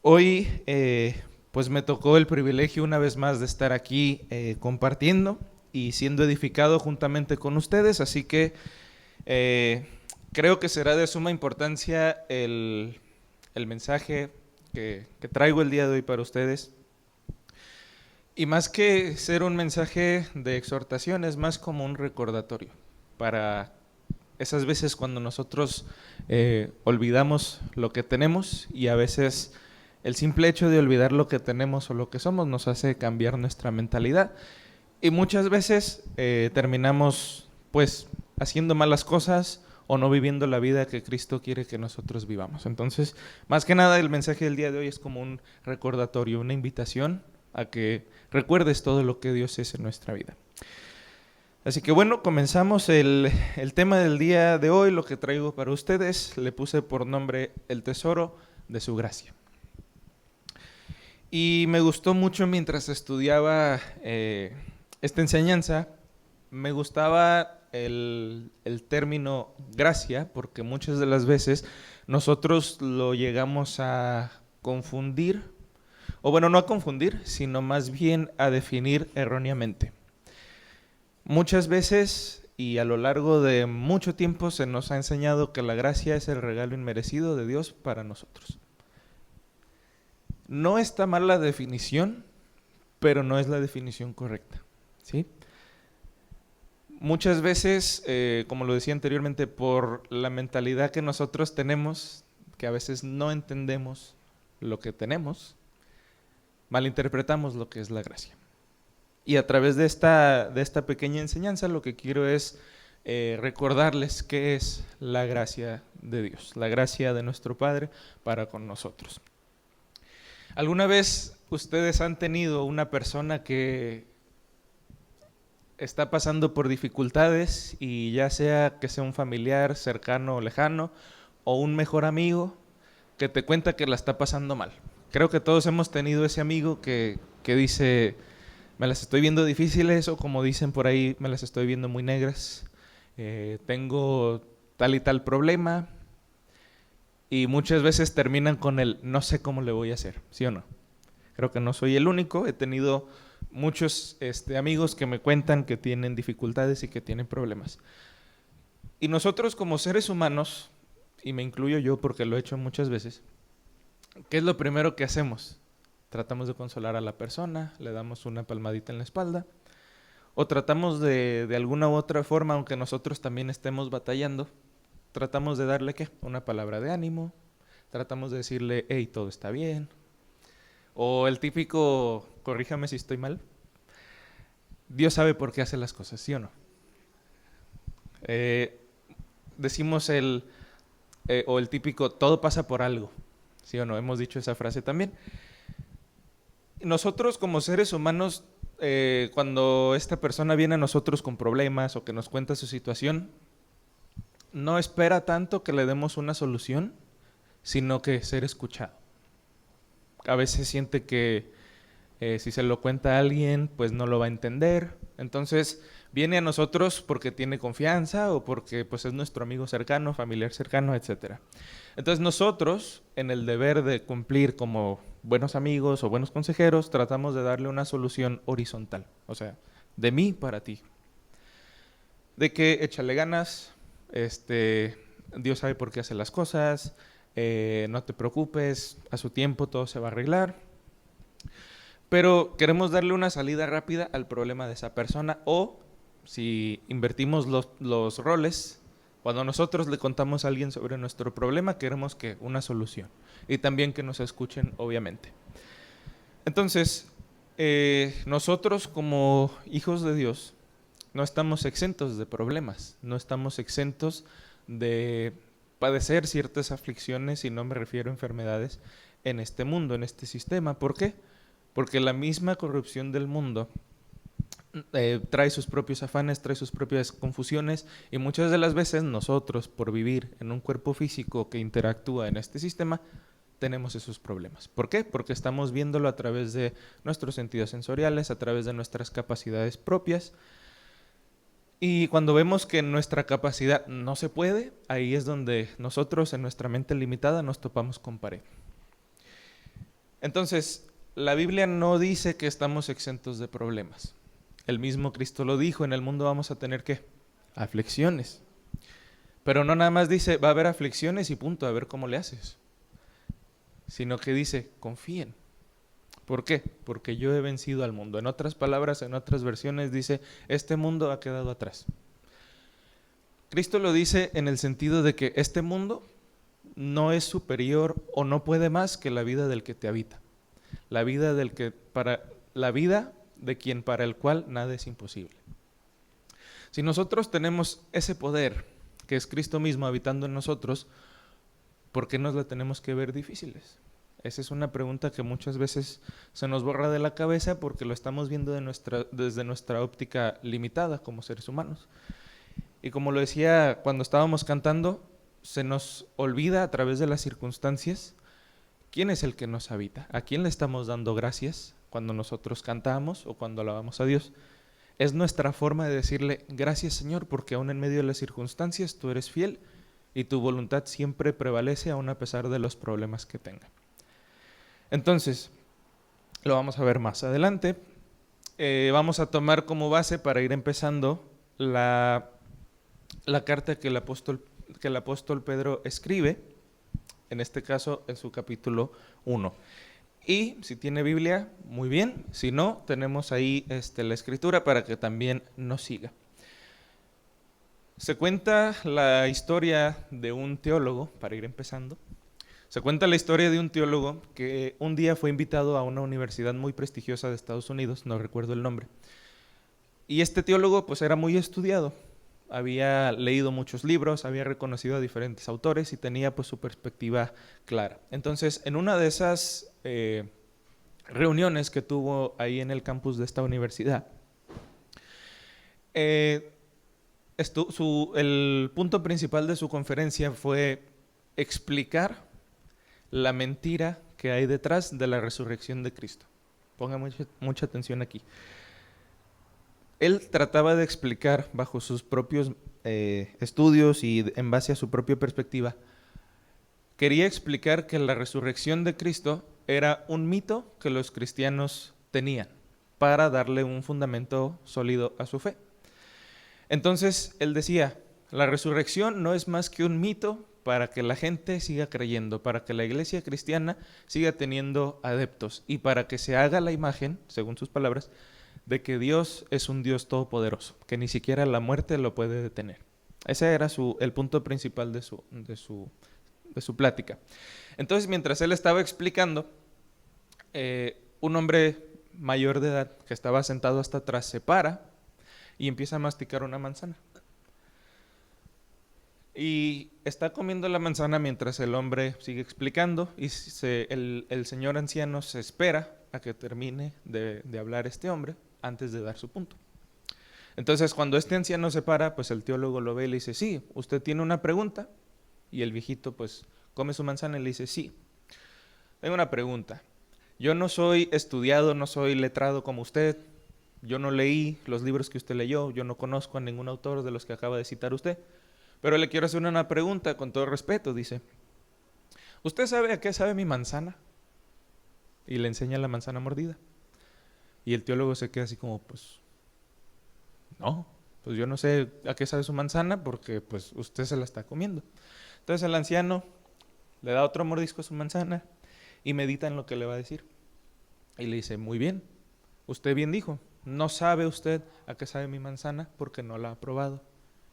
Hoy pues me tocó el privilegio una vez más de estar aquí compartiendo y siendo edificado juntamente con ustedes, así que eh, creo que será de suma importancia el mensaje que traigo el día de hoy para ustedes. Y más que ser un mensaje de exhortación, es más como un recordatorio para esas veces cuando nosotros olvidamos lo que tenemos, y a veces el simple hecho de olvidar lo que tenemos o lo que somos nos hace cambiar nuestra mentalidad, y muchas veces terminamos pues haciendo malas cosas o no viviendo la vida que Cristo quiere que nosotros vivamos. Entonces, más que nada, el mensaje del día de hoy es como un recordatorio, una invitación a que recuerdes todo lo que Dios es en nuestra vida. Así que bueno, comenzamos el tema del día de hoy. Lo que traigo para ustedes le puse por nombre El tesoro de su gracia. Y me gustó mucho mientras estudiaba esta enseñanza. Me gustaba el término gracia, porque muchas de las veces nosotros lo llegamos a confundir, o bueno, no a confundir, sino más bien a definir erróneamente. Muchas veces y a lo largo de mucho tiempo se nos ha enseñado que la gracia es el regalo inmerecido de Dios para nosotros. No está mal la definición, pero no es la definición correcta, ¿sí? Muchas veces, como lo decía anteriormente, por la mentalidad que nosotros tenemos, que a veces no entendemos lo que tenemos, malinterpretamos lo que es la gracia. Y a través de esta pequeña enseñanza lo que quiero es recordarles qué es la gracia de Dios, la gracia de nuestro Padre para con nosotros. ¿Alguna vez ustedes han tenido una persona que está pasando por dificultades, y ya sea que sea un familiar cercano o lejano o un mejor amigo que te cuenta que la está pasando mal? Creo que todos hemos tenido ese amigo que dice: me las estoy viendo difíciles, o como dicen por ahí, me las estoy viendo muy negras. Tengo tal y tal problema, y muchas veces terminan con el no sé cómo le voy a hacer, ¿sí o no? Creo que no soy el único, he tenido muchos amigos que me cuentan que tienen dificultades y que tienen problemas. Y nosotros como seres humanos, y me incluyo yo porque lo he hecho muchas veces, ¿qué es lo primero que hacemos? Tratamos de consolar a la persona, le damos una palmadita en la espalda, o tratamos de alguna u otra forma, aunque nosotros también estemos batallando, tratamos de darle ¿qué? Una palabra de ánimo, tratamos de decirle: hey, todo está bien. O el típico, corríjame si estoy mal, Dios sabe por qué hace las cosas, ¿sí o no? Eh, Decimos o el típico, todo pasa por algo, ¿sí o no? Hemos dicho esa frase también. Nosotros como seres humanos, cuando esta persona viene a nosotros con problemas o que nos cuenta su situación, no espera tanto que le demos una solución, sino que ser escuchado. A veces siente que si se lo cuenta a alguien, pues no lo va a entender. Entonces viene a nosotros porque tiene confianza, o porque pues es nuestro amigo cercano, familiar cercano, etcétera. Entonces nosotros, en el deber de cumplir como buenos amigos o buenos consejeros, tratamos de darle una solución horizontal. O sea, de mí para ti. De que échale ganas, Dios sabe por qué hace las cosas, no te preocupes, a su tiempo todo se va a arreglar. Pero queremos darle una salida rápida al problema de esa persona, o si invertimos los roles, cuando nosotros le contamos a alguien sobre nuestro problema, queremos que una solución, y también que nos escuchen, obviamente. Entonces, nosotros como hijos de Dios no estamos exentos de problemas, no estamos exentos de padecer ciertas aflicciones, y no me refiero a enfermedades, en este mundo, en este sistema. ¿Por qué? Porque la misma corrupción del mundo trae sus propios afanes, trae sus propias confusiones, y muchas de las veces nosotros, por vivir en un cuerpo físico que interactúa en este sistema, tenemos esos problemas. ¿Por qué? Porque estamos viéndolo a través de nuestros sentidos sensoriales, a través de nuestras capacidades propias, y cuando vemos que nuestra capacidad no se puede, ahí es donde nosotros, en nuestra mente limitada, nos topamos con pared. Entonces, la Biblia no dice que estamos exentos de problemas. El mismo Cristo lo dijo, en el mundo vamos a tener ¿qué? Aflicciones. Pero no nada más dice, va a haber aflicciones y punto, a ver cómo le haces. Sino que dice, confíen. ¿Por qué? Porque yo he vencido al mundo. En otras palabras, en otras versiones dice, este mundo ha quedado atrás. Cristo lo dice en el sentido de que este mundo no es superior o no puede más que la vida del que te habita. La vida de quien para el cual nada es imposible. Si nosotros tenemos ese poder, que es Cristo mismo habitando en nosotros, ¿por qué nos la tenemos que ver difíciles? Esa es una pregunta que muchas veces se nos borra de la cabeza porque lo estamos viendo desde nuestra óptica limitada como seres humanos. Y como lo decía cuando estábamos cantando, se nos olvida a través de las circunstancias quién es el que nos habita, a quién le estamos dando gracias cuando nosotros cantamos o cuando alabamos a Dios. Es nuestra forma de decirle gracias Señor porque aún en medio de las circunstancias tú eres fiel y tu voluntad siempre prevalece aún a pesar de los problemas que tenga. Entonces, lo vamos a ver más adelante. Vamos a tomar como base para ir empezando la carta que el apóstol Pedro escribe, en este caso en su capítulo 1. Y si tiene Biblia, muy bien. Si no, tenemos ahí la escritura para que también nos siga. Se cuenta la historia de un teólogo, para ir empezando. Se cuenta la historia de un teólogo que un día fue invitado a una universidad muy prestigiosa de Estados Unidos, no recuerdo el nombre. Y este teólogo pues era muy estudiado, había leído muchos libros, había reconocido a diferentes autores y tenía pues su perspectiva clara. Entonces, en una de esas reuniones que tuvo ahí en el campus de esta universidad, el punto principal de su conferencia fue explicar la mentira que hay detrás de la resurrección de Cristo. Ponga mucha atención aquí. Él trataba de explicar bajo sus propios estudios y en base a su propia perspectiva, quería explicar que la resurrección de Cristo era un mito que los cristianos tenían para darle un fundamento sólido a su fe. Entonces, él decía, la resurrección no es más que un mito para que la gente siga creyendo, para que la iglesia cristiana siga teniendo adeptos y para que se haga la imagen, según sus palabras, de que Dios es un Dios todopoderoso, que ni siquiera la muerte lo puede detener. Ese era el punto principal de su plática. Entonces, mientras él estaba explicando, un hombre mayor de edad que estaba sentado hasta atrás se para y empieza a masticar una manzana. Y está comiendo la manzana mientras el hombre sigue explicando y el señor anciano se espera a que termine de hablar este hombre antes de dar su punto. Entonces, cuando este anciano se para, pues el teólogo lo ve y le dice, sí, ¿usted tiene una pregunta? Y el viejito pues come su manzana y le dice, sí, tengo una pregunta. Yo no soy estudiado, no soy letrado como usted, yo no leí los libros que usted leyó, yo no conozco a ningún autor de los que acaba de citar usted. Pero le quiero hacer una pregunta con todo respeto, dice. ¿Usted sabe a qué sabe mi manzana? Y le enseña la manzana mordida. Y el teólogo se queda así como, pues, no, pues yo no sé a qué sabe su manzana porque pues usted se la está comiendo. Entonces el anciano le da otro mordisco a su manzana y medita en lo que le va a decir. Y le dice, muy bien, usted bien dijo, no sabe usted a qué sabe mi manzana porque no la ha probado.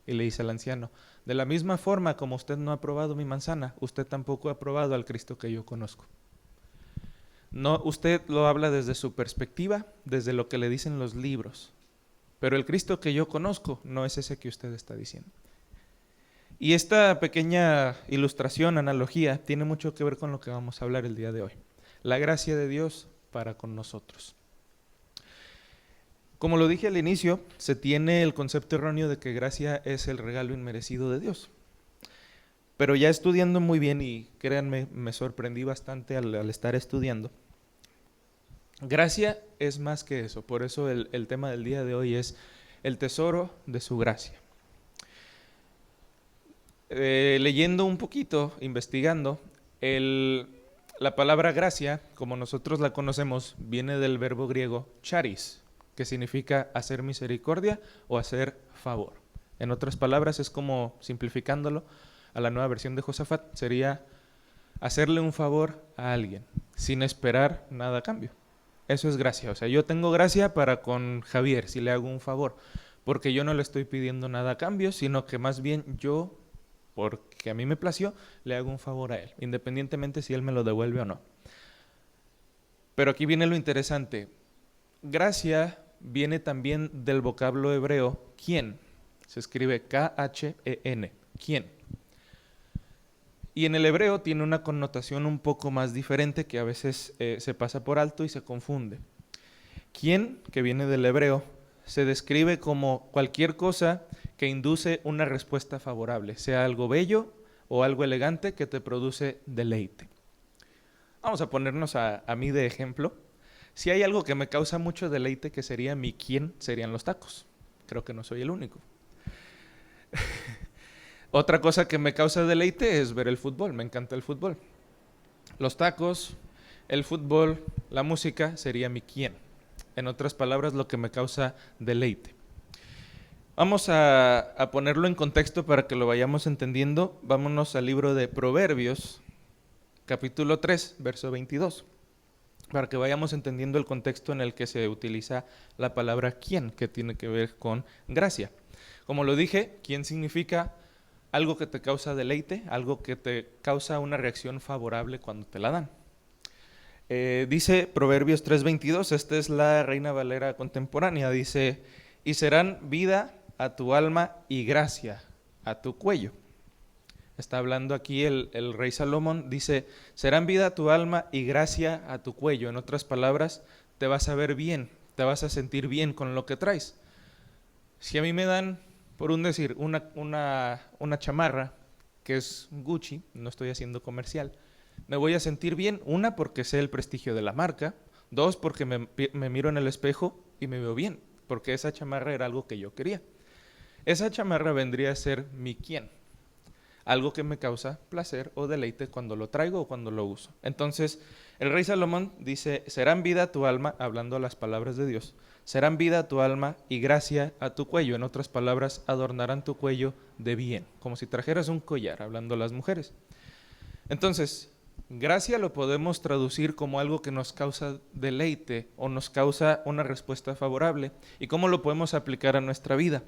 Y le dice al anciano, de la misma forma como usted no ha probado mi manzana, usted tampoco ha probado al Cristo que yo conozco. No, usted lo habla desde su perspectiva, desde lo que le dicen los libros. Pero el Cristo que yo conozco no es ese que usted está diciendo. Y esta pequeña ilustración, analogía, tiene mucho que ver con lo que vamos a hablar el día de hoy. La gracia de Dios para con nosotros. Como lo dije al inicio, se tiene el concepto erróneo de que gracia es el regalo inmerecido de Dios. Pero ya estudiando muy bien, y créanme, me sorprendí bastante al estar estudiando, gracia es más que eso. Por eso el tema del día de hoy es el tesoro de su gracia. Leyendo un poquito, investigando, La palabra gracia, como nosotros la conocemos, viene del verbo griego charis, que significa hacer misericordia o hacer favor. En otras palabras, es como, simplificándolo a la nueva versión de Josafat, sería hacerle un favor a alguien sin esperar nada a cambio. Eso es gracia. O sea, yo tengo gracia para con Javier si le hago un favor, porque yo no le estoy pidiendo nada a cambio, sino que más bien yo, porque a mí me plació, le hago un favor a él, independientemente si él me lo devuelve o no. Pero aquí viene lo interesante. Gracia viene también del vocablo hebreo quién. Se escribe K-H-E-N. ¿Quién? Y en el hebreo tiene una connotación un poco más diferente que a veces se pasa por alto y se confunde. ¿Quién?, que viene del hebreo, se describe como cualquier cosa que induce una respuesta favorable, sea algo bello o algo elegante que te produce deleite. Vamos a ponernos a mí de ejemplo. Si hay algo que me causa mucho deleite, que sería mi quién, serían los tacos. Creo que no soy el único. Otra cosa que me causa deleite es ver el fútbol, me encanta el fútbol. Los tacos, el fútbol, la música sería mi quién. En otras palabras, lo que me causa deleite. Vamos a ponerlo en contexto para que lo vayamos entendiendo. Vámonos al libro de Proverbios, capítulo 3, verso 22, para que vayamos entendiendo el contexto en el que se utiliza la palabra quién, que tiene que ver con gracia. Como lo dije, quién significa algo que te causa deleite, algo que te causa una reacción favorable cuando te la dan. Dice Proverbios 3:22, esta es la Reina Valera contemporánea, dice, y serán vida a tu alma y gracia a tu cuello. Está hablando aquí el rey Salomón, dice, serán vida a tu alma y gracia a tu cuello. En otras palabras, te vas a ver bien, te vas a sentir bien con lo que traes. Si a mí me dan, por un decir, una chamarra que es Gucci, no estoy haciendo comercial, me voy a sentir bien, una, porque sé el prestigio de la marca, dos, porque me miro en el espejo y me veo bien, porque esa chamarra era algo que yo quería. Esa chamarra vendría a ser mi quién, algo que me causa placer o deleite cuando lo traigo o cuando lo uso. Entonces, el rey Salomón dice, serán vida a tu alma, hablando las palabras de Dios, serán vida a tu alma y gracia a tu cuello. En otras palabras, adornarán tu cuello de bien, como si trajeras un collar, hablando las mujeres. Entonces, gracia lo podemos traducir como algo que nos causa deleite o nos causa una respuesta favorable. ¿Y cómo lo podemos aplicar a nuestra vida?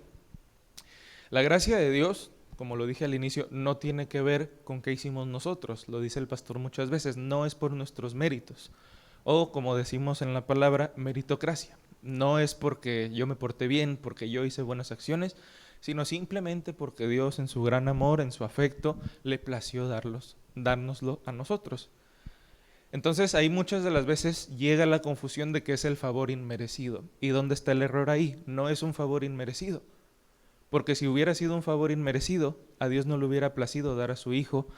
La gracia de Dios, como lo dije al inicio, no tiene que ver con qué hicimos nosotros. Lo dice el pastor muchas veces, no es por nuestros méritos. O, como decimos en la palabra, meritocracia. No es porque yo me porté bien, porque yo hice buenas acciones, sino simplemente porque Dios, en su gran amor, en su afecto, le plació dárnoslo a nosotros. Entonces, ahí muchas de las veces llega la confusión de que es el favor inmerecido. ¿Y dónde está el error ahí? No es un favor inmerecido. Porque si hubiera sido un favor inmerecido, a Dios no le hubiera placido dar a su Hijo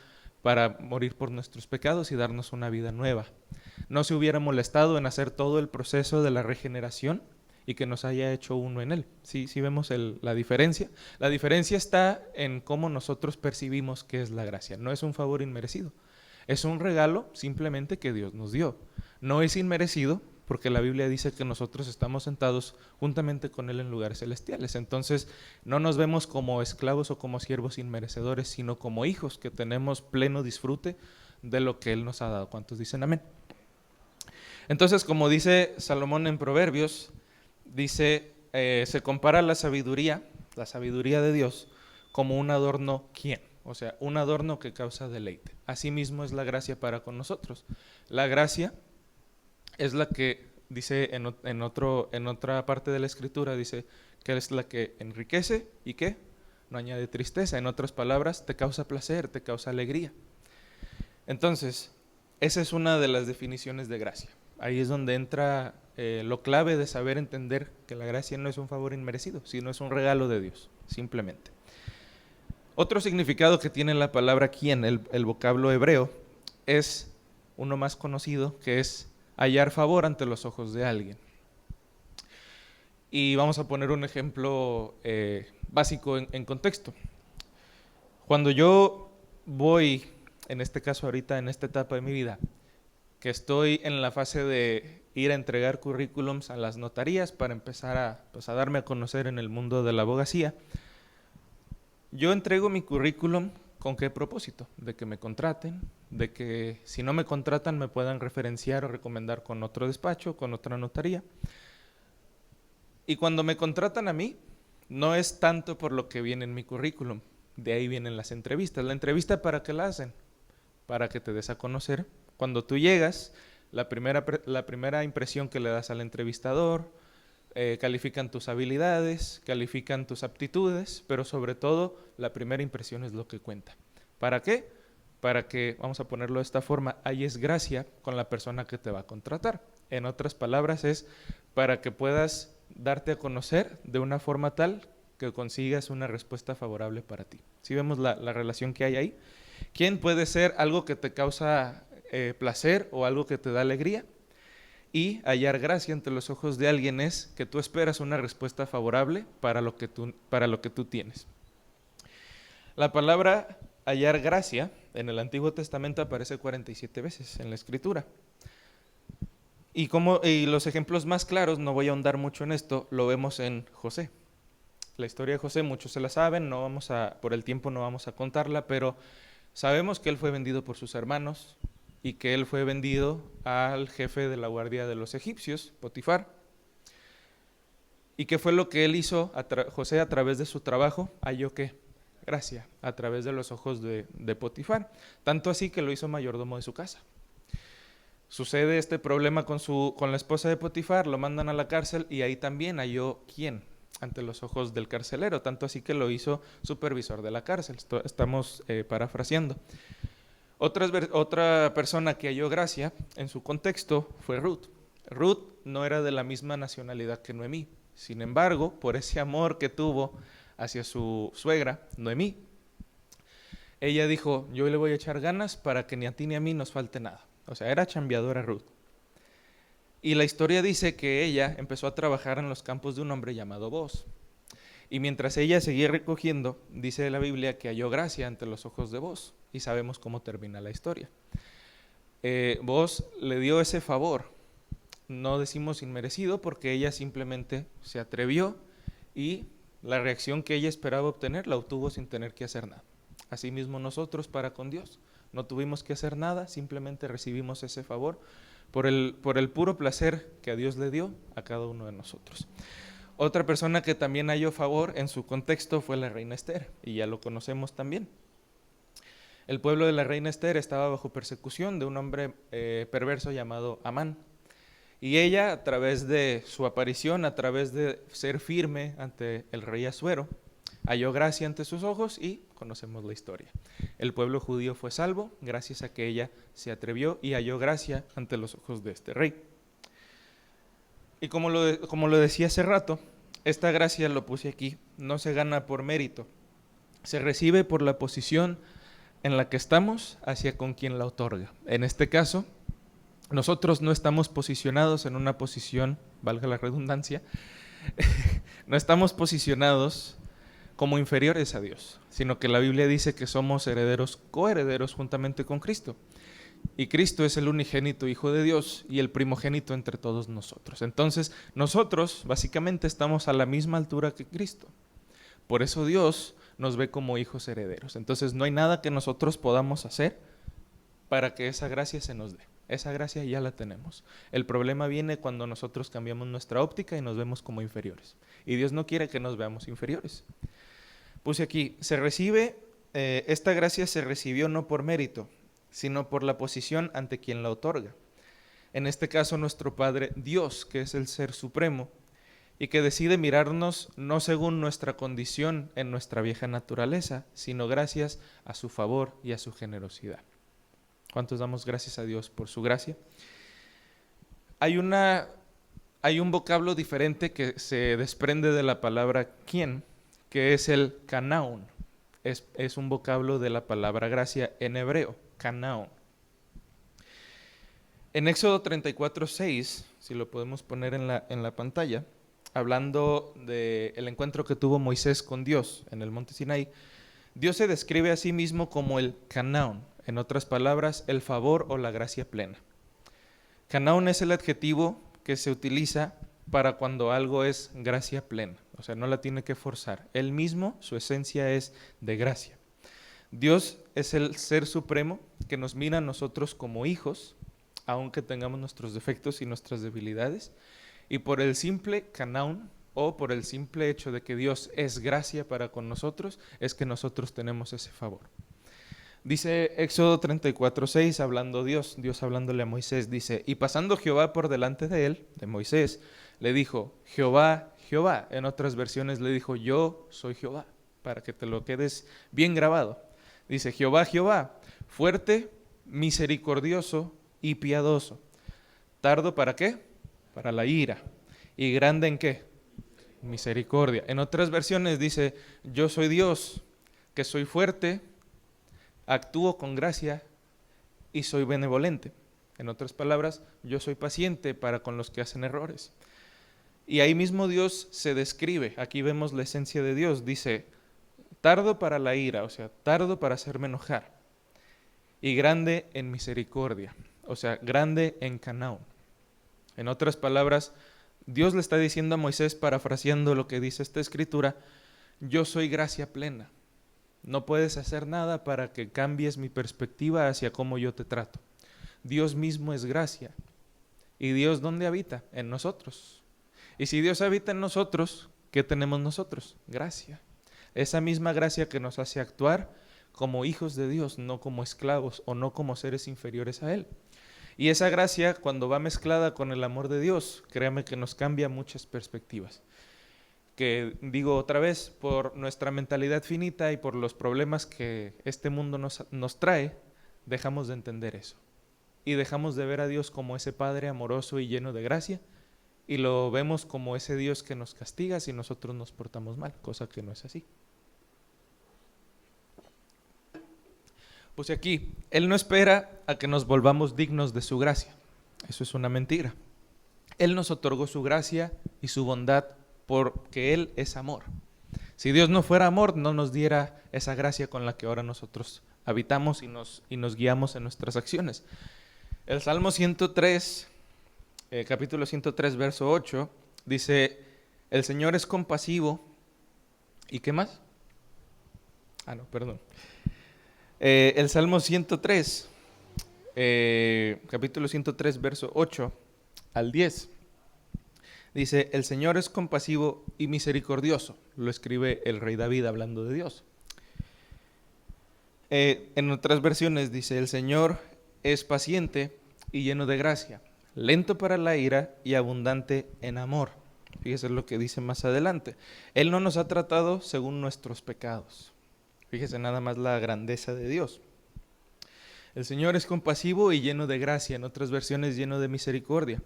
para morir por nuestros pecados y darnos una vida nueva. No se hubiera molestado en hacer todo el proceso de la regeneración y que nos haya hecho uno en Él. ¿Sí vemos la diferencia? La diferencia está en cómo nosotros percibimos qué es la gracia. No es un favor inmerecido. Es un regalo simplemente que Dios nos dio. No es inmerecido porque la Biblia dice que nosotros estamos sentados juntamente con Él en lugares celestiales. Entonces, no nos vemos como esclavos o como siervos inmerecedores, sino como hijos que tenemos pleno disfrute de lo que Él nos ha dado. ¿Cuántos dicen amén? Entonces, como dice Salomón en Proverbios, dice, se compara la sabiduría de Dios, como un adorno, ¿quién? O sea, un adorno que causa deleite. Asimismo es la gracia para con nosotros. La gracia es la que, dice en otra parte de la Escritura, dice que es la que enriquece y que no añade tristeza. En otras palabras, te causa placer, te causa alegría. Entonces, esa es una de las definiciones de gracia. Ahí es donde entra lo clave de saber entender que la gracia no es un favor inmerecido, sino es un regalo de Dios, simplemente. Otro significado que tiene la palabra quién, el vocablo hebreo, es uno más conocido, que es hallar favor ante los ojos de alguien. Y vamos a poner un ejemplo básico en contexto. Cuando yo voy, en este caso ahorita, en esta etapa de mi vida, que estoy en la fase de ir a entregar currículums a las notarías para empezar a darme a conocer en el mundo de la abogacía. Yo entrego mi currículum ¿con qué propósito? De que me contraten, de que si no me contratan me puedan referenciar o recomendar con otro despacho, con otra notaría. Y cuando me contratan a mí, no es tanto por lo que viene en mi currículum, de ahí vienen las entrevistas. La entrevista, ¿para qué la hacen? Para que te des a conocer. Cuando tú llegas, la primera impresión que le das al entrevistador, califican tus habilidades, califican tus aptitudes, pero sobre todo la primera impresión es lo que cuenta. ¿Para qué? Para que, vamos a ponerlo de esta forma, halles gracia con la persona que te va a contratar. En otras palabras, es para que puedas darte a conocer de una forma tal que consigas una respuesta favorable para ti. ¿Sí vemos la relación que hay ahí? ¿Quién puede ser algo que te causa placer o algo que te da alegría? Y hallar gracia ante los ojos de alguien es que tú esperas una respuesta favorable para lo que tú tienes. La palabra hallar gracia en el Antiguo Testamento aparece 47 veces en la Escritura. Y los ejemplos más claros, no voy a ahondar mucho en esto, lo vemos en José. La historia de José muchos se la saben, por el tiempo no vamos a contarla, pero sabemos que él fue vendido por sus hermanos y que él fue vendido al jefe de la guardia de los egipcios, Potifar. ¿Y qué fue lo que él hizo? José, a través de su trabajo, halló ¿qué? Gracia, a través de los ojos de Potifar. Tanto así que lo hizo mayordomo de su casa. Sucede este problema con la esposa de Potifar, lo mandan a la cárcel y ahí también halló ¿quién? Ante los ojos del carcelero, tanto así que lo hizo supervisor de la cárcel. Estamos parafraseando. Otra persona que halló gracia en su contexto fue Ruth. Ruth no era de la misma nacionalidad que Noemí. Sin embargo, por ese amor que tuvo hacia su suegra, Noemí, ella dijo, yo le voy a echar ganas para que ni a ti ni a mí nos falte nada. O sea, era chambeadora Ruth. Y la historia dice que ella empezó a trabajar en los campos de un hombre llamado Boaz. Y mientras ella seguía recogiendo, dice la Biblia que halló gracia ante los ojos de Boaz. Y sabemos cómo termina la historia. Boaz le dio ese favor. No decimos inmerecido porque ella simplemente se atrevió y la reacción que ella esperaba obtener la obtuvo sin tener que hacer nada. Asimismo nosotros para con Dios. No tuvimos que hacer nada, simplemente recibimos ese favor por el puro placer que a Dios le dio a cada uno de nosotros. Otra persona que también halló favor en su contexto fue la reina Esther, y ya lo conocemos también. El pueblo de la reina Esther estaba bajo persecución de un hombre perverso llamado Amán. Y ella, a través de su aparición, a través de ser firme ante el rey Asuero, halló gracia ante sus ojos y conocemos la historia. El pueblo judío fue salvo gracias a que ella se atrevió y halló gracia ante los ojos de este rey. Y como lo decía hace rato, esta gracia, lo puse aquí, no se gana por mérito. Se recibe por la posición en la que estamos hacia con quien la otorga. En este caso, nosotros no estamos posicionados en una posición, valga la redundancia, no estamos posicionados como inferiores a Dios, sino que la Biblia dice que somos herederos, coherederos juntamente con Cristo. Y Cristo es el unigénito Hijo de Dios y el primogénito entre todos nosotros. Entonces, nosotros básicamente estamos a la misma altura que Cristo. Por eso Dios nos ve como hijos herederos. Entonces, no hay nada que nosotros podamos hacer para que esa gracia se nos dé. Esa gracia ya la tenemos. El problema viene cuando nosotros cambiamos nuestra óptica y nos vemos como inferiores. Y Dios no quiere que nos veamos inferiores. Puse aquí, esta gracia se recibió no por mérito, sino por la posición ante quien la otorga. En este caso, nuestro Padre Dios, que es el Ser Supremo, y que decide mirarnos no según nuestra condición en nuestra vieja naturaleza, sino gracias a su favor y a su generosidad. ¿Cuántos damos gracias a Dios por su gracia? Hay un vocablo diferente que se desprende de la palabra quién, que es el kanaun. Es un vocablo de la palabra gracia en hebreo, kanaun. En Éxodo 34:6, si lo podemos poner en la pantalla, hablando del encuentro que tuvo Moisés con Dios en el monte Sinaí, Dios se describe a sí mismo como el kanaun, en otras palabras, el favor o la gracia plena. Canaún es el adjetivo que se utiliza para cuando algo es gracia plena, o sea, no la tiene que forzar. Él mismo, su esencia es de gracia. Dios es el ser supremo que nos mira a nosotros como hijos, aunque tengamos nuestros defectos y nuestras debilidades, y por el simple canaún, o por el simple hecho de que Dios es gracia para con nosotros, es que nosotros tenemos ese favor. Dice Éxodo 34:6, hablando Dios hablándole a Moisés, dice, y pasando Jehová por delante de él, de Moisés, le dijo, Jehová, Jehová. En otras versiones le dijo, yo soy Jehová, para que te lo quedes bien grabado. Dice, Jehová, Jehová, fuerte, misericordioso y piadoso. ¿Tardo para qué? Para la ira. ¿Y grande en qué? Misericordia. En otras versiones dice, yo soy Dios, que soy fuerte, actúo con gracia y soy benevolente. En otras palabras, yo soy paciente para con los que hacen errores. Y ahí mismo Dios se describe. Aquí vemos la esencia de Dios. Dice, tardo para la ira, o sea, tardo para hacerme enojar. Y grande en misericordia, o sea, grande en Canaún. En otras palabras, Dios le está diciendo a Moisés, parafraseando lo que dice esta escritura, yo soy gracia plena. No puedes hacer nada para que cambies mi perspectiva hacia cómo yo te trato. Dios mismo es gracia. ¿Y Dios dónde habita? En nosotros. Y si Dios habita en nosotros, ¿qué tenemos nosotros? Gracia. Esa misma gracia que nos hace actuar como hijos de Dios, no como esclavos o no como seres inferiores a Él. Y esa gracia, cuando va mezclada con el amor de Dios, créame que nos cambia muchas perspectivas. Que digo otra vez, por nuestra mentalidad finita y por los problemas que este mundo nos trae, dejamos de entender eso. Y dejamos de ver a Dios como ese Padre amoroso y lleno de gracia, y lo vemos como ese Dios que nos castiga si nosotros nos portamos mal, cosa que no es así. Pues aquí, Él no espera a que nos volvamos dignos de su gracia. Eso es una mentira. Él nos otorgó su gracia y su bondad porque Él es amor. Si Dios no fuera amor, no nos diera esa gracia con la que ahora nosotros habitamos y nos guiamos en nuestras acciones. El Salmo 103, capítulo 103, verso 8, dice, el Señor es compasivo. ¿Y qué más? El Salmo 103, capítulo 103, verso 8 al 10. Dice, el Señor es compasivo y misericordioso. Lo escribe el rey David hablando de Dios. En otras versiones dice, el Señor es paciente y lleno de gracia, lento para la ira y abundante en amor. Fíjese lo que dice más adelante. Él no nos ha tratado según nuestros pecados. Fíjese nada más la grandeza de Dios. El Señor es compasivo y lleno de gracia. En otras versiones, lleno de misericordia.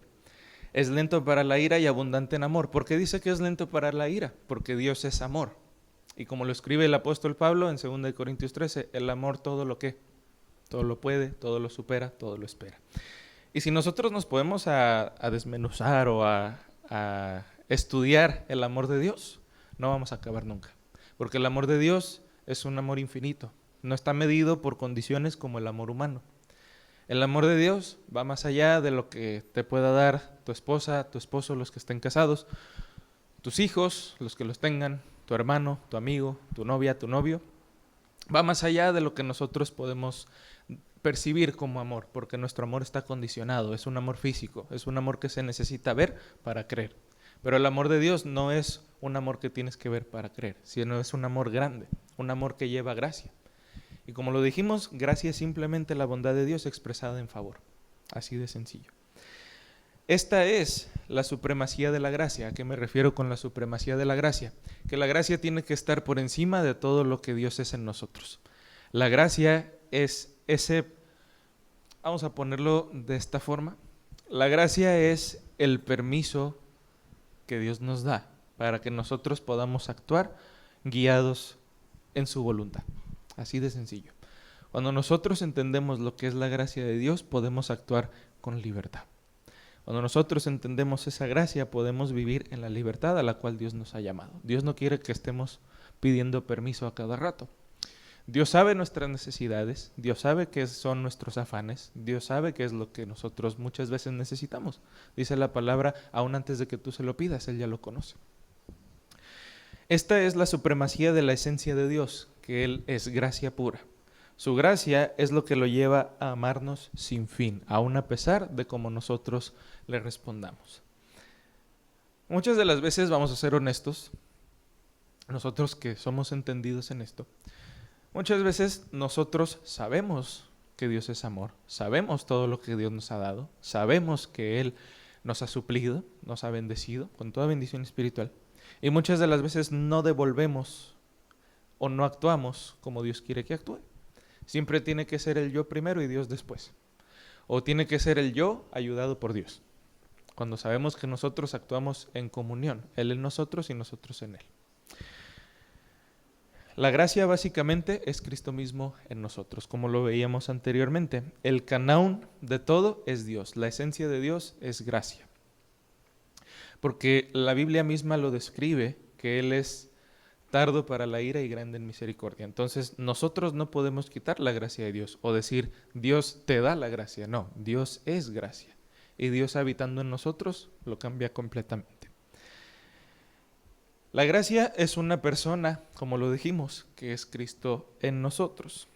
Es lento para la ira y abundante en amor. ¿Por qué dice que es lento para la ira? Porque Dios es amor. Y como lo escribe el apóstol Pablo en 2 Corintios 13, el amor todo lo puede, todo lo supera, todo lo espera. Y si nosotros nos podemos a desmenuzar o a estudiar el amor de Dios, no vamos a acabar nunca. Porque el amor de Dios es un amor infinito. No está medido por condiciones como el amor humano. El amor de Dios va más allá de lo que te pueda dar tu esposa, tu esposo, los que estén casados, tus hijos, los que los tengan, tu hermano, tu amigo, tu novia, tu novio. Va más allá de lo que nosotros podemos percibir como amor, porque nuestro amor está condicionado, es un amor físico, es un amor que se necesita ver para creer. Pero el amor de Dios no es un amor que tienes que ver para creer, sino es un amor grande, un amor que lleva gracia. Y como lo dijimos, gracia es simplemente la bondad de Dios expresada en favor. Así de sencillo. Esta es la supremacía de la gracia. ¿A qué me refiero con la supremacía de la gracia? Que la gracia tiene que estar por encima de todo lo que Dios es en nosotros. La gracia es vamos a ponerlo de esta forma. La gracia es el permiso que Dios nos da para que nosotros podamos actuar guiados en su voluntad. Así de sencillo. Cuando nosotros entendemos lo que es la gracia de Dios, podemos actuar con libertad. Cuando nosotros entendemos esa gracia, podemos vivir en la libertad a la cual Dios nos ha llamado. Dios no quiere que estemos pidiendo permiso a cada rato. Dios sabe nuestras necesidades, Dios sabe qué son nuestros afanes, Dios sabe qué es lo que nosotros muchas veces necesitamos. Dice la palabra, aún antes de que tú se lo pidas, Él ya lo conoce. Esta es la supremacía de la esencia de Dios, que Él es gracia pura. Su gracia es lo que lo lleva a amarnos sin fin, aun a pesar de cómo nosotros le respondamos. Muchas de las veces, vamos a ser honestos, nosotros que somos entendidos en esto, muchas veces nosotros sabemos que Dios es amor, sabemos todo lo que Dios nos ha dado, sabemos que Él nos ha suplido, nos ha bendecido con toda bendición espiritual, y muchas de las veces no devolvemos o no actuamos como Dios quiere que actúe. Siempre tiene que ser el yo primero y Dios después. O tiene que ser el yo ayudado por Dios. Cuando sabemos que nosotros actuamos en comunión, Él en nosotros y nosotros en Él. La gracia básicamente es Cristo mismo en nosotros, como lo veíamos anteriormente. El canaún de todo es Dios. La esencia de Dios es gracia. Porque la Biblia misma lo describe, que Él es tardo para la ira y grande en misericordia. Entonces nosotros no podemos quitar la gracia de Dios o decir Dios te da la gracia. No, Dios es gracia. Y Dios habitando en nosotros lo cambia completamente. La gracia es una persona, como lo dijimos, que es Cristo en nosotros.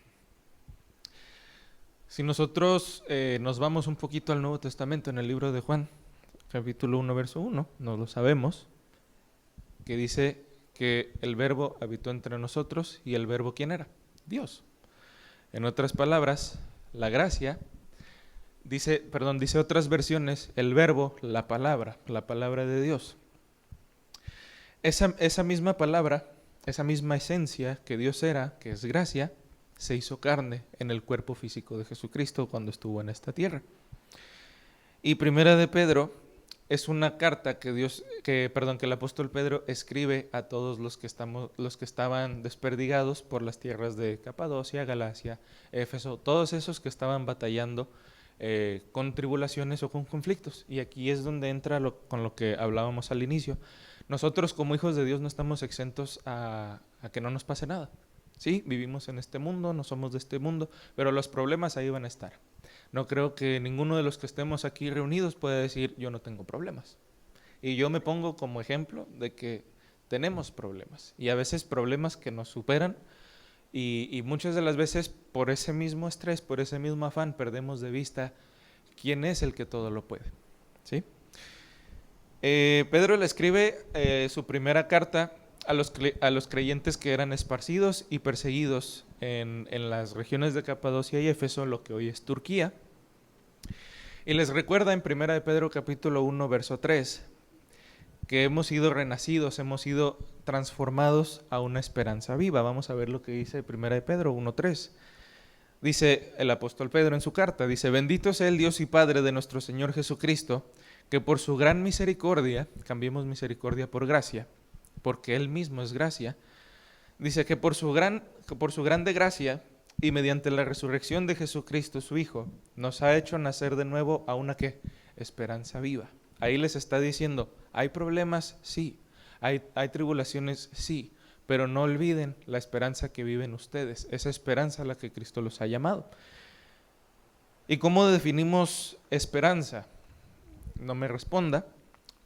Si nosotros nos vamos un poquito al Nuevo Testamento, en el libro de Juan, capítulo 1, verso 1, nos lo sabemos, que dice que el verbo habitó entre nosotros y el verbo ¿quién era? Dios. En otras palabras, la gracia, dice otras versiones, el verbo, la palabra de Dios. Esa misma palabra, esa misma esencia que Dios era, que es gracia, se hizo carne en el cuerpo físico de Jesucristo cuando estuvo en esta tierra. Y Primera de Pedro es una carta que el apóstol Pedro escribe a todos los que estaban desperdigados por las tierras de Capadocia, Galacia, Éfeso, todos esos que estaban batallando con tribulaciones o con conflictos. Y aquí es donde entra con lo que hablábamos al inicio. Nosotros como hijos de Dios no estamos exentos a que no nos pase nada. Sí, vivimos en este mundo, no somos de este mundo, pero los problemas ahí van a estar. No creo que ninguno de los que estemos aquí reunidos pueda decir yo no tengo problemas. Y yo me pongo como ejemplo de que tenemos problemas y a veces problemas que nos superan y muchas de las veces por ese mismo estrés, por ese mismo afán perdemos de vista quién es el que todo lo puede. ¿Sí? Pedro le escribe su primera carta a los creyentes que eran esparcidos y perseguidos en las regiones de Capadocia y Éfeso, lo que hoy es Turquía. Y les recuerda en 1 de Pedro capítulo 1, verso 3, que hemos sido renacidos, hemos sido transformados a una esperanza viva. Vamos a ver lo que dice 1 de Pedro 1, 3. Dice el apóstol Pedro en su carta, dice, bendito sea el Dios y Padre de nuestro Señor Jesucristo, que por su gran misericordia, cambiemos misericordia por gracia, porque Él mismo es gracia, dice que por su grande gracia y mediante la resurrección de Jesucristo, su Hijo, nos ha hecho nacer de nuevo a una ¿qué? Esperanza viva. Ahí les está diciendo, ¿hay problemas? Sí. ¿Hay tribulaciones? Sí. Pero no olviden la esperanza que viven ustedes, esa esperanza a la que Cristo los ha llamado. ¿Y cómo definimos esperanza? No me responda,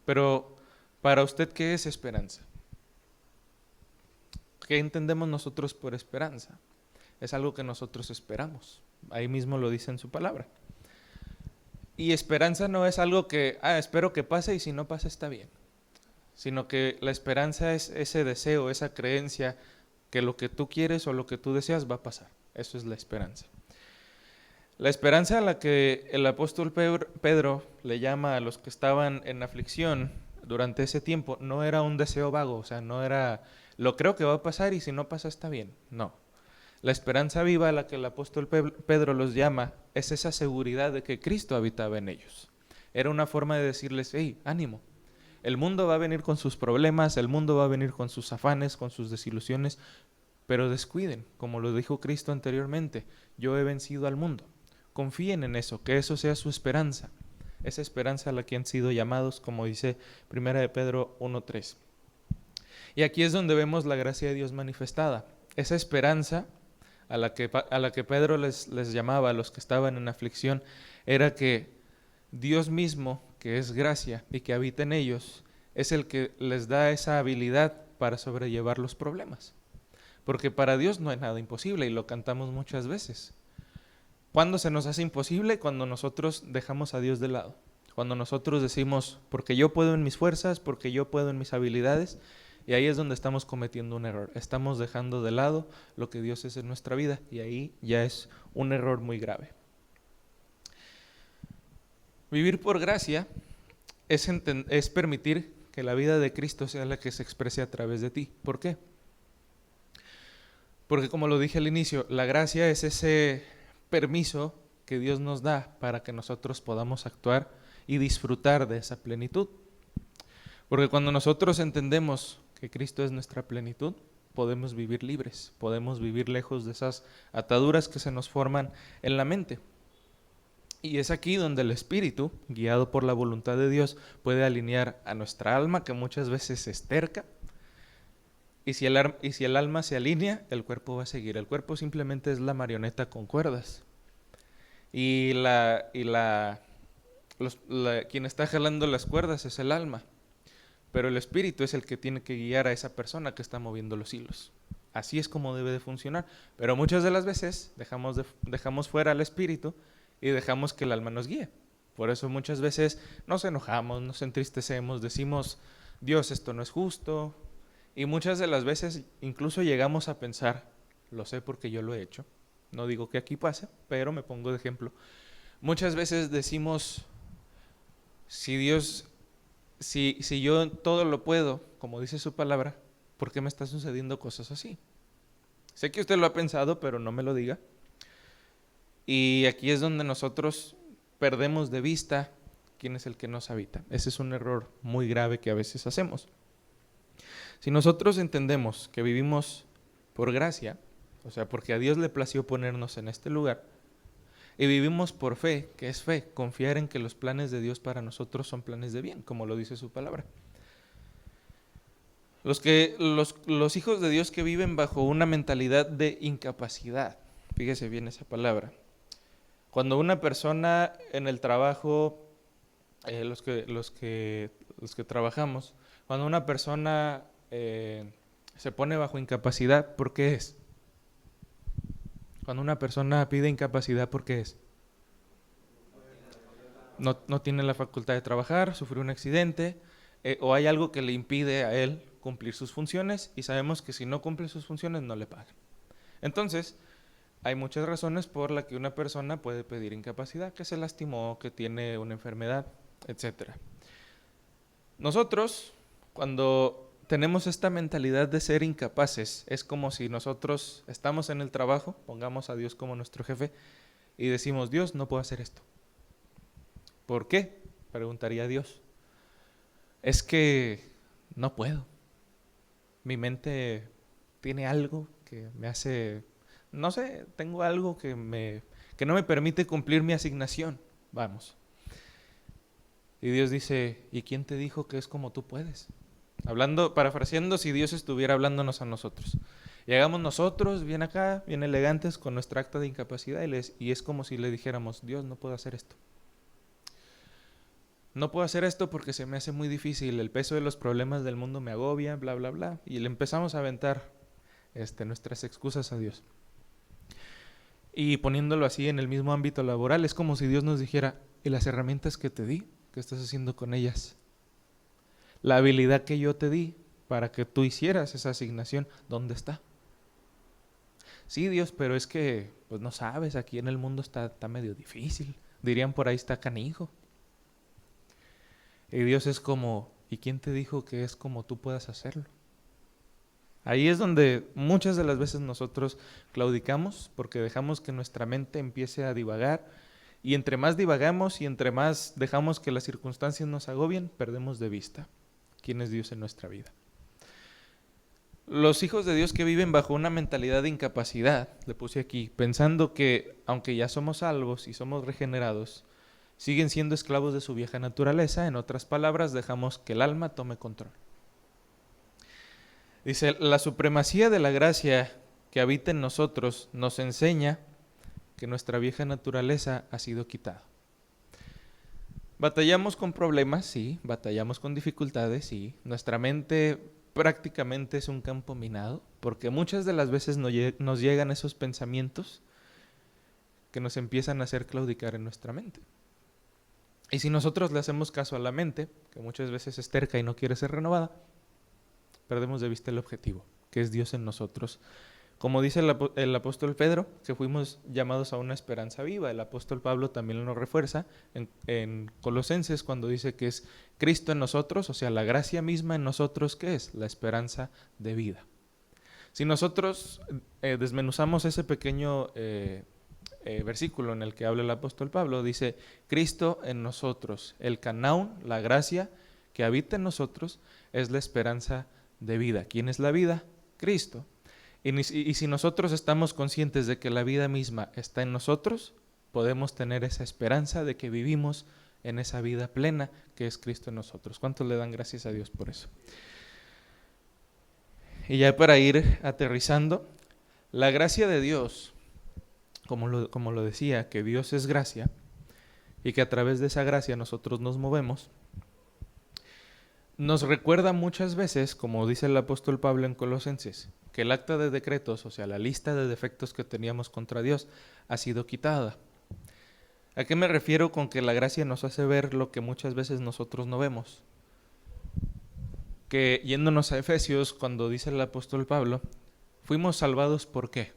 pero para usted, ¿qué es esperanza? ¿Qué entendemos nosotros por esperanza? Es algo que nosotros esperamos. Ahí mismo lo dice en su palabra. Y esperanza no es algo que, espero que pase y si no pasa está bien. Sino que la esperanza es ese deseo, esa creencia que lo que tú quieres o lo que tú deseas va a pasar. Eso es la esperanza. La esperanza a la que el apóstol Pedro le llama a los que estaban en aflicción durante ese tiempo no era un deseo vago, o sea, no era, lo creo que va a pasar y si no pasa está bien, no. La esperanza viva a la que el apóstol Pedro los llama es esa seguridad de que Cristo habitaba en ellos. Era una forma de decirles, hey, ánimo. El mundo va a venir con sus problemas, el mundo va a venir con sus afanes, con sus desilusiones, pero descuiden, como lo dijo Cristo anteriormente, yo he vencido al mundo. Confíen en eso, que eso sea su esperanza, esa esperanza a la que han sido llamados, como dice 1 de Pedro 1:3. Y aquí es donde vemos la gracia de Dios manifestada. Esa esperanza a la que Pedro les llamaba, a los que estaban en aflicción, era que Dios mismo, que es gracia y que habita en ellos, es el que les da esa habilidad para sobrellevar los problemas. Porque para Dios no hay nada imposible y lo cantamos muchas veces. ¿Cuándo se nos hace imposible? Cuando nosotros dejamos a Dios de lado. Cuando nosotros decimos, porque yo puedo en mis fuerzas, porque yo puedo en mis habilidades, y ahí es donde estamos cometiendo un error. Estamos dejando de lado lo que Dios es en nuestra vida y ahí ya es un error muy grave. Vivir por gracia es permitir que la vida de Cristo sea la que se exprese a través de ti. ¿Por qué? Porque como lo dije al inicio, la gracia es ese permiso que Dios nos da para que nosotros podamos actuar y disfrutar de esa plenitud. Porque cuando nosotros entendemos que Cristo es nuestra plenitud, podemos vivir libres, podemos vivir lejos de esas ataduras que se nos forman en la mente. Y es aquí donde el Espíritu, guiado por la voluntad de Dios, puede alinear a nuestra alma, que muchas veces es terca. Y si el alma se alinea, el cuerpo va a seguir. El cuerpo simplemente es la marioneta con cuerdas. Quien está jalando las cuerdas es el alma. Pero el Espíritu es el que tiene que guiar a esa persona que está moviendo los hilos. Así es como debe de funcionar. Pero muchas de las veces dejamos fuera al Espíritu y dejamos que el alma nos guíe. Por eso muchas veces nos enojamos, nos entristecemos, decimos, Dios, esto no es justo. Y muchas de las veces incluso llegamos a pensar, lo sé porque yo lo he hecho. No digo que aquí pase, pero me pongo de ejemplo. Muchas veces decimos, si yo todo lo puedo, como dice su palabra, ¿por qué me están sucediendo cosas así? Sé que usted lo ha pensado, pero no me lo diga. Y aquí es donde nosotros perdemos de vista quién es el que nos habita. Ese es un error muy grave que a veces hacemos. Si nosotros entendemos que vivimos por gracia, o sea, porque a Dios le plació ponernos en este lugar, y vivimos por fe, que es fe, confiar en que los planes de Dios para nosotros son planes de bien, como lo dice su palabra. Los hijos de Dios que viven bajo una mentalidad de incapacidad, fíjese bien esa palabra. Cuando una persona en el trabajo, los que trabajamos, cuando una persona se pone bajo incapacidad, ¿por qué es? Cuando una persona pide incapacidad, ¿por qué es? No tiene la facultad de trabajar, sufrió un accidente, o hay algo que le impide a él cumplir sus funciones, y sabemos que si no cumple sus funciones no le pagan. Entonces, hay muchas razones por las que una persona puede pedir incapacidad, que se lastimó, que tiene una enfermedad, etc. Nosotros, cuando tenemos esta mentalidad de ser incapaces, es como si nosotros estamos en el trabajo, pongamos a Dios como nuestro jefe, y decimos, Dios, no puedo hacer esto. ¿Por qué? Preguntaría Dios. Es que no puedo. Mi mente tiene algo que me hace, no sé, tengo algo que no me permite cumplir mi asignación. Vamos. Y Dios dice, ¿y quién te dijo que es como tú puedes? Parafraseando, si Dios estuviera hablándonos a nosotros. Llegamos nosotros, bien acá, bien elegantes, con nuestra acta de incapacidad y es como si le dijéramos, Dios, no puedo hacer esto. No puedo hacer esto porque se me hace muy difícil, el peso de los problemas del mundo me agobia, bla, bla, bla. Y le empezamos a aventar nuestras excusas a Dios. Y poniéndolo así en el mismo ámbito laboral, es como si Dios nos dijera, ¿y las herramientas que te di? ¿Qué estás haciendo con ellas? La habilidad que yo te di para que tú hicieras esa asignación, ¿dónde está? Sí, Dios, pero es que, pues no sabes, aquí en el mundo está medio difícil. Dirían por ahí está canijo. Y Dios es como, ¿y quién te dijo que es como tú puedas hacerlo? Ahí es donde muchas de las veces nosotros claudicamos porque dejamos que nuestra mente empiece a divagar y entre más divagamos y entre más dejamos que las circunstancias nos agobien, perdemos de vista quién es Dios en nuestra vida. Los hijos de Dios que viven bajo una mentalidad de incapacidad, le puse aquí, pensando que aunque ya somos salvos y somos regenerados, siguen siendo esclavos de su vieja naturaleza. En otras palabras, dejamos que el alma tome control. Dice, la supremacía de la gracia que habita en nosotros nos enseña que nuestra vieja naturaleza ha sido quitada. Batallamos con problemas, sí, batallamos con dificultades, sí. Nuestra mente prácticamente es un campo minado, porque muchas de las veces nos llegan esos pensamientos que nos empiezan a hacer claudicar en nuestra mente. Y si nosotros le hacemos caso a la mente, que muchas veces es terca y no quiere ser renovada, perdemos de vista el objetivo, que es Dios en nosotros. Como dice el apóstol Pedro, que fuimos llamados a una esperanza viva. El apóstol Pablo también lo refuerza en Colosenses cuando dice que es Cristo en nosotros, o sea, la gracia misma en nosotros, ¿qué es? La esperanza de vida. Si nosotros desmenuzamos ese pequeño versículo en el que habla el apóstol Pablo, dice, Cristo en nosotros, el canaún, la gracia que habita en nosotros, es la esperanza de vida. ¿Quién es la vida? Cristo. Y si nosotros estamos conscientes de que la vida misma está en nosotros, podemos tener esa esperanza de que vivimos en esa vida plena que es Cristo en nosotros. ¿Cuántos le dan gracias a Dios por eso? Y ya para ir aterrizando, la gracia de Dios, como lo decía, que Dios es gracia y que a través de esa gracia nosotros nos movemos, nos recuerda muchas veces, como dice el apóstol Pablo en Colosenses, que el acta de decretos, o sea, la lista de defectos que teníamos contra Dios, ha sido quitada. ¿A qué me refiero con que la gracia nos hace ver lo que muchas veces nosotros no vemos? Que yéndonos a Efesios, cuando dice el apóstol Pablo, fuimos salvados ¿por qué?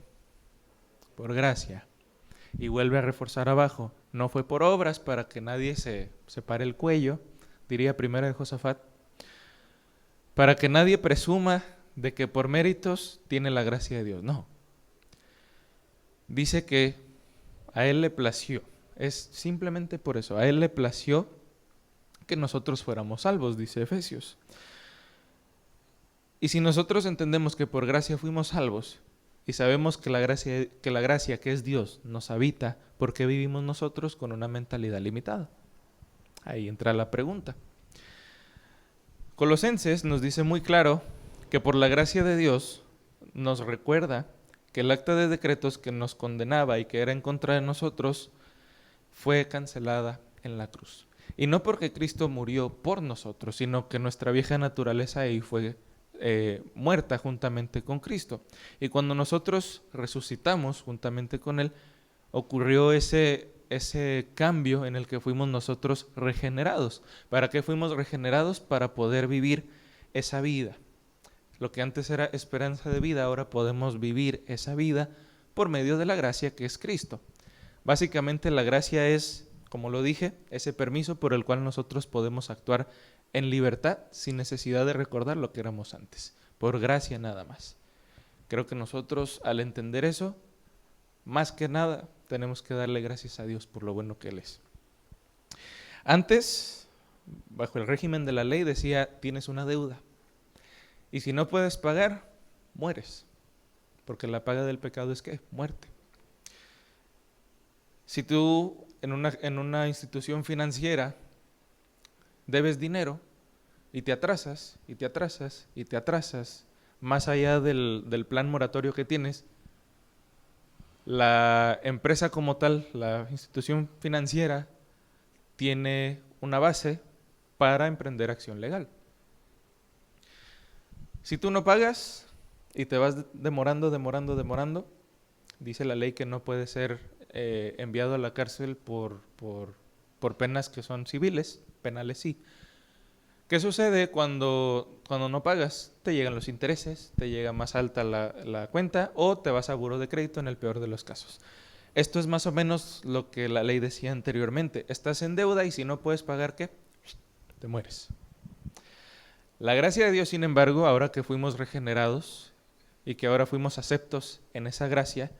Por gracia. Y vuelve a reforzar abajo, no fue por obras para que nadie se pare el cuello, diría primera de Josafat, para que nadie presuma de que por méritos tiene la gracia de Dios. No. Dice que a Él le plació. Es simplemente por eso. A Él le plació que nosotros fuéramos salvos, dice Efesios. Y si nosotros entendemos que por gracia fuimos salvos y sabemos que la gracia que es Dios nos habita, ¿por qué vivimos nosotros con una mentalidad limitada? Ahí entra la pregunta. Colosenses nos dice muy claro que por la gracia de Dios nos recuerda que el acta de decretos que nos condenaba y que era en contra de nosotros fue cancelada en la cruz. Y no porque Cristo murió por nosotros, sino que nuestra vieja naturaleza ahí fue muerta juntamente con Cristo. Y cuando nosotros resucitamos juntamente con Él, ocurrió ese cambio en el que fuimos nosotros regenerados. ¿Para qué fuimos regenerados? Para poder vivir esa vida. Lo que antes era esperanza de vida, ahora podemos vivir esa vida por medio de la gracia que es Cristo. Básicamente la gracia es, como lo dije, ese permiso por el cual nosotros podemos actuar en libertad sin necesidad de recordar lo que éramos antes, por gracia nada más. Creo que nosotros al entender eso, más que nada tenemos que darle gracias a Dios por lo bueno que Él es. Antes, bajo el régimen de la ley decía, tienes una deuda. Y si no puedes pagar, mueres. Porque la paga del pecado es ¿qué? Muerte. Si tú en una institución financiera debes dinero y te atrasas, y te atrasas, y te atrasas, más allá del plan moratorio que tienes, la empresa como tal, la institución financiera, tiene una base para emprender acción legal. Si tú no pagas y te vas demorando, dice la ley que no puede ser enviado a la cárcel por penas que son civiles, penales sí. ¿Qué sucede cuando no pagas? Te llegan los intereses, te llega más alta la cuenta o te vas a buró de crédito en el peor de los casos. Esto es más o menos lo que la ley decía anteriormente. Estás en deuda y si no puedes pagar, ¿qué? Te mueres. La gracia de Dios, sin embargo, ahora que fuimos regenerados y que ahora fuimos aceptos en esa gracia,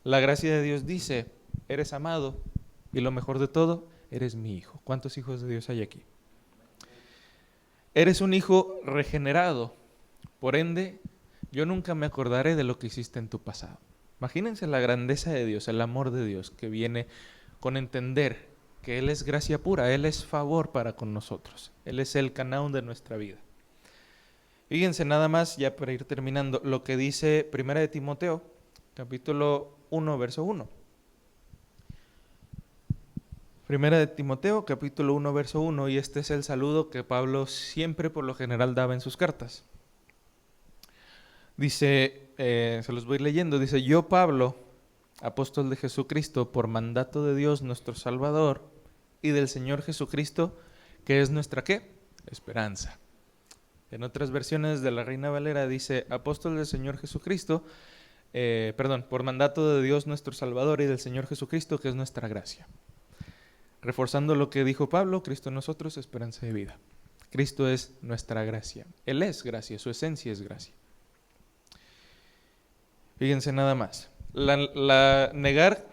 la gracia de Dios dice, eres amado y lo mejor de todo, eres mi hijo. ¿Cuántos hijos de Dios hay aquí? Eres un hijo regenerado, por ende, yo nunca me acordaré de lo que hiciste en tu pasado. Imagínense la grandeza de Dios, el amor de Dios que viene con entender que Él es gracia pura, Él es favor para con nosotros, Él es el canaún de nuestra vida. Fíjense nada más, ya para ir terminando, lo que dice 1 de Timoteo, capítulo 1, verso 1. Primera de Timoteo, capítulo 1, verso 1, y este es el saludo que Pablo siempre por lo general daba en sus cartas. Dice, se los voy leyendo, dice: yo, Pablo, apóstol de Jesucristo, por mandato de Dios nuestro Salvador y del Señor Jesucristo, que es nuestra ¿qué? Esperanza. En otras versiones de la Reina Valera dice: apóstol del Señor Jesucristo, por mandato de Dios nuestro Salvador y del Señor Jesucristo, que es nuestra gracia. Reforzando lo que dijo Pablo, Cristo en nosotros, esperanza de vida. Cristo es nuestra gracia. Él es gracia, su esencia es gracia. Fíjense nada más. Negar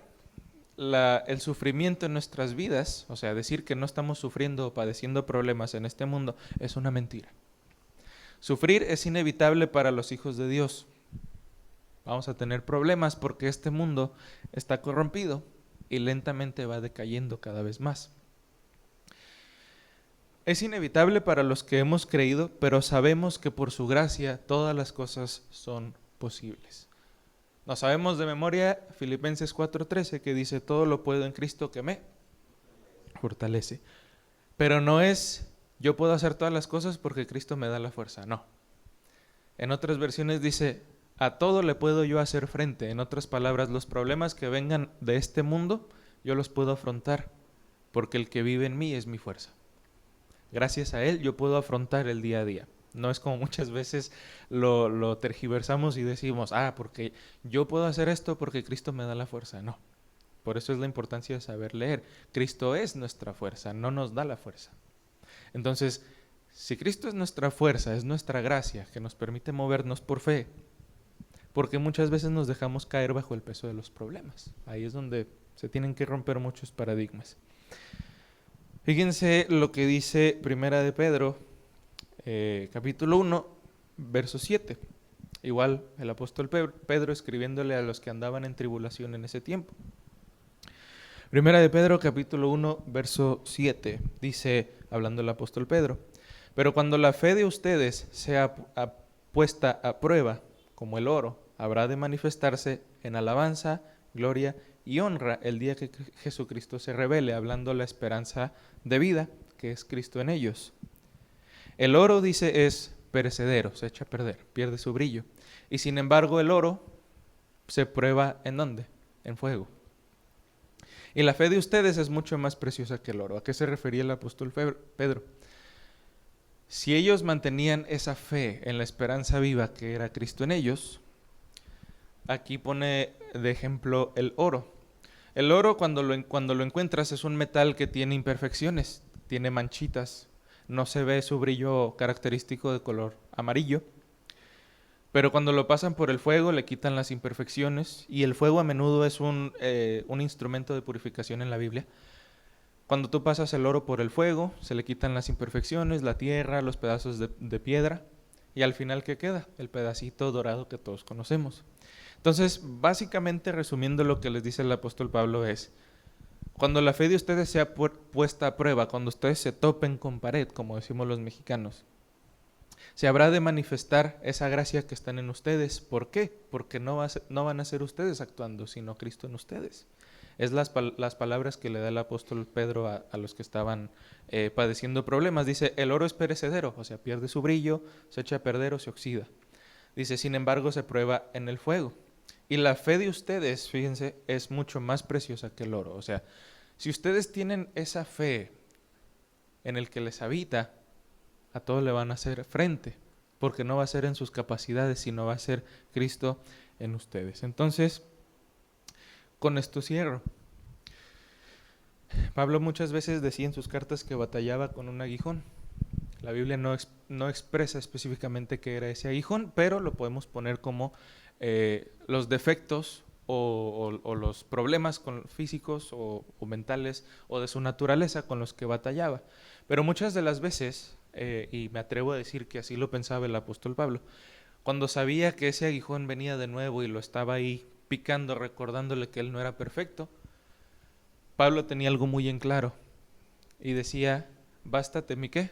el sufrimiento en nuestras vidas, o sea, decir que no estamos sufriendo o padeciendo problemas en este mundo, es una mentira. Sufrir es inevitable para los hijos de Dios. Vamos a tener problemas porque este mundo está corrompido y lentamente va decayendo cada vez más. Es inevitable para los que hemos creído, pero sabemos que por su gracia todas las cosas son posibles. Nos sabemos de memoria Filipenses 4:13, que dice: todo lo puedo en Cristo que me fortalece. Pero no es yo puedo hacer todas las cosas porque Cristo me da la fuerza, no. En otras versiones dice: a todo le puedo yo hacer frente. En otras palabras, los problemas que vengan de este mundo, yo los puedo afrontar, porque el que vive en mí es mi fuerza. Gracias a Él yo puedo afrontar el día a día. No es como muchas veces lo tergiversamos y decimos: porque yo puedo hacer esto porque Cristo me da la fuerza. No. Por eso es la importancia de saber leer. Cristo es nuestra fuerza, no nos da la fuerza. Entonces, si Cristo es nuestra fuerza, es nuestra gracia que nos permite movernos por fe, porque muchas veces nos dejamos caer bajo el peso de los problemas. Ahí es donde se tienen que romper muchos paradigmas. Fíjense lo que dice Primera de Pedro, capítulo 1, verso 7. Igual el apóstol Pedro escribiéndole a los que andaban en tribulación en ese tiempo. Primera de Pedro, capítulo 1, verso 7. Dice, hablando el apóstol Pedro: pero cuando la fe de ustedes sea puesta a prueba, como el oro, habrá de manifestarse en alabanza, gloria y honra el día que Jesucristo se revele, hablando la esperanza de vida, que es Cristo en ellos. El oro, dice, es perecedero, se echa a perder, pierde su brillo. Y sin embargo el oro se prueba ¿en dónde? En fuego. Y la fe de ustedes es mucho más preciosa que el oro. ¿A qué se refería el apóstol Pedro? Si ellos mantenían esa fe en la esperanza viva que era Cristo en ellos, aquí pone de ejemplo el oro. El oro, cuando lo encuentras, es un metal que tiene imperfecciones, tiene manchitas, no se ve su brillo característico de color amarillo, pero cuando lo pasan por el fuego le quitan las imperfecciones, y el fuego a menudo es un instrumento de purificación en la Biblia. Cuando tú pasas el oro por el fuego, se le quitan las imperfecciones, la tierra, los pedazos de piedra, y al final, ¿qué queda? El pedacito dorado que todos conocemos. Entonces, básicamente, resumiendo lo que les dice el apóstol Pablo es: cuando la fe de ustedes sea puesta a prueba, cuando ustedes se topen con pared, como decimos los mexicanos, se habrá de manifestar esa gracia que está en ustedes. ¿Por qué? Porque no van a ser ustedes actuando, sino Cristo en ustedes. Es las palabras que le da el apóstol Pedro a los que estaban padeciendo problemas. Dice, el oro es perecedero, o sea, pierde su brillo, se echa a perder o se oxida. Dice, sin embargo, se prueba en el fuego. Y la fe de ustedes, fíjense, es mucho más preciosa que el oro. O sea, si ustedes tienen esa fe en el que les habita, a todo le van a hacer frente, porque no va a ser en sus capacidades, sino va a ser Cristo en ustedes. Entonces, con esto cierro. Pablo muchas veces decía en sus cartas que batallaba con un aguijón. La Biblia no expresa específicamente qué era ese aguijón, pero lo podemos poner como los defectos o los problemas físicos o mentales o de su naturaleza con los que batallaba. Pero muchas de las veces, y me atrevo a decir que así lo pensaba el apóstol Pablo, cuando sabía que ese aguijón venía de nuevo y lo estaba ahí picando, recordándole que él no era perfecto, Pablo tenía algo muy en claro y decía, bástate mi ¿qué?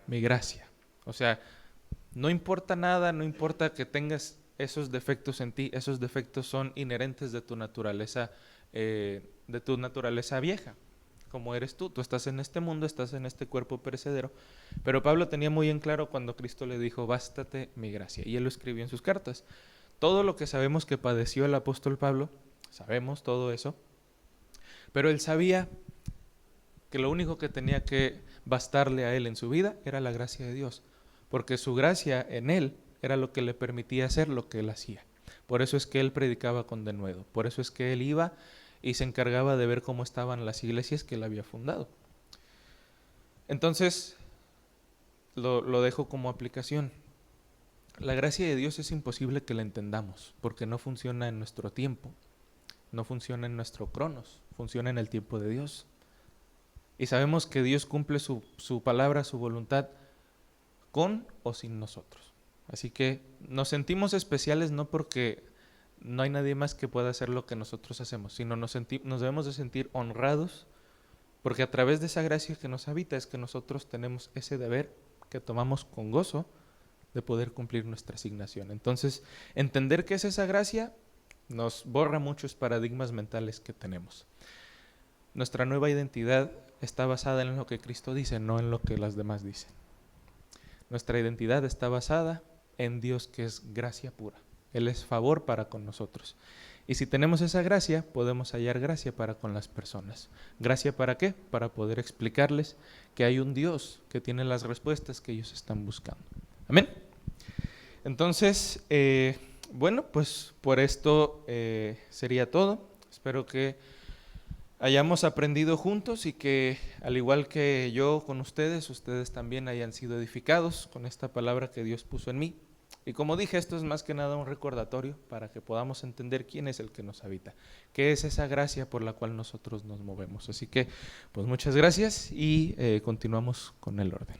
Mi gracia. O sea, no importa nada, no importa que tengas esos defectos en ti, esos defectos son inherentes de tu naturaleza vieja, como eres tú. Tú estás en este mundo, estás en este cuerpo perecedero. Pero Pablo tenía muy en claro cuando Cristo le dijo, bástate mi gracia. Y él lo escribió en sus cartas. Todo lo que sabemos que padeció el apóstol Pablo, sabemos todo eso, pero él sabía que lo único que tenía que bastarle a él en su vida era la gracia de Dios, porque su gracia en él era lo que le permitía hacer lo que él hacía. Por eso es que él predicaba con denuedo, por eso es que él iba y se encargaba de ver cómo estaban las iglesias que él había fundado. Entonces, lo dejo como aplicación. La gracia de Dios es imposible que la entendamos, porque no funciona en nuestro tiempo, no funciona en nuestro cronos, funciona en el tiempo de Dios. Y sabemos que Dios cumple su palabra, su voluntad, con o sin nosotros. Así que nos sentimos especiales no porque no hay nadie más que pueda hacer lo que nosotros hacemos, sino nos debemos de sentir honrados, porque a través de esa gracia que nos habita es que nosotros tenemos ese deber que tomamos con gozo de poder cumplir nuestra asignación. Entonces, entender qué es esa gracia nos borra muchos paradigmas mentales que tenemos. Nuestra nueva identidad está basada en lo que Cristo dice, no en lo que las demás dicen. Nuestra identidad está basada en Dios, que es gracia pura. Él es favor para con nosotros. Y si tenemos esa gracia, podemos hallar gracia para con las personas. ¿Gracia para qué? Para poder explicarles que hay un Dios que tiene las respuestas que ellos están buscando. Amén. Entonces, bueno, pues por esto sería todo. Espero que hayamos aprendido juntos y que, al igual que yo con ustedes también hayan sido edificados con esta palabra que Dios puso en mí. Y como dije, esto es más que nada un recordatorio para que podamos entender quién es el que nos habita, qué es esa gracia por la cual nosotros nos movemos. Así que, pues muchas gracias y continuamos con el orden.